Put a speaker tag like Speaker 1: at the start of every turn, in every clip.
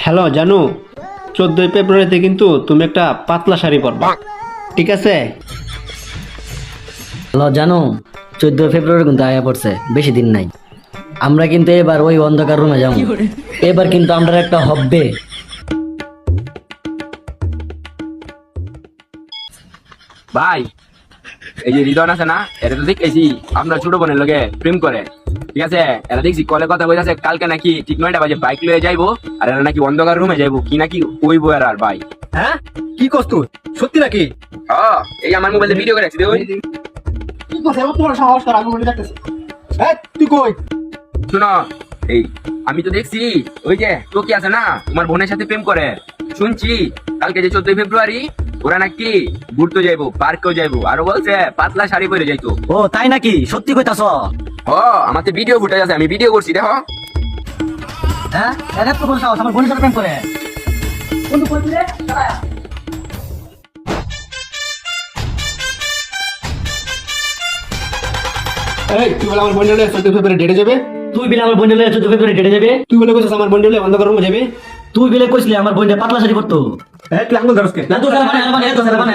Speaker 1: Hello জানু, 14 ফেব্রুয়ারিতে কিন্তু তুমি একটা পাতলা শাড়ি পরবা, ঠিক আছে?
Speaker 2: হ্যালো জানো, 14 ফেব্রুয়ারি কিন্তু আয়া পড়ছে, বেশি দিন নাই। আমরা কিন্তু এবার ওই অন্ধকার রুমে যাবো। এবার কিন্তু আমরা একটা হবে।
Speaker 3: ভাই, এই যে হৃদয় আছে না, এটা তো দেখেছি আমরা ছোট বোনের লগে প্রেম করে, ঠিক আছে? এরা দেখছি কলে কথা বলতেছে কালকে নাকি ঠিক 9টা বাজে বাইক লয়ে যাইবো, আর এরা নাকি অন্ধকার রুমে যাইবো কি নাকি ওই বইয়ার। আর ভাই,
Speaker 4: হ্যাঁ কি করছ তুই? সত্যি নাকি?
Speaker 3: এই আমার মোবাইলে ভিডিও করে রাখছি, ওই
Speaker 4: কি করছ? এবার তোমার সাহস কর, আমি বলে দেখতেছি। হ্যাঁ তুই কই?
Speaker 3: শোনো, এই আমি তো দেখছি ওই যে তোকে আছে না, তোমার বোনের সাথে প্রেম করে। শুনছি কালকে যে 14 ফেব্রুয়ারি ওরা নাকি ঘুরতে যাইবো, পার্কেও যাইবো, আরো বলছে পাতলা শাড়ি পরে যাইতো।
Speaker 2: ও তাই নাকি? সত্যি কইতাছ?
Speaker 3: আমার তো ভিডিও ফুটেজ আছে, আমি ভিডিও করছি, দেখো।
Speaker 2: হ্যাঁ এত তো বলছ আমার বোনের সাথে প্রেম করে? কোন কই রে?
Speaker 1: এই তুই বলে আমার বন্ধুলে 14 ফেব্রুয়ারি ডেটে যাবে,
Speaker 2: তুই বিলে আমার বোনের 14 ফেব্রুয়ারি ডেটে যাবে?
Speaker 1: তুই বলে কইছিস আমার বন্ধুলে অন্ধকার রুমে যাবে।
Speaker 2: তুই বিলে কইছিলি আমার বোনের পাতলা শাড়ি পরতো।
Speaker 4: হ্যাঁ তুই আঙ্গুল ধরস কে?
Speaker 2: না তো মানে এত সারা মানে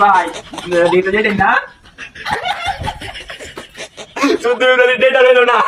Speaker 3: ভাই ডেটে যেতেন না, 14 ফেব্রুয়ারি ডেট আর হলো না।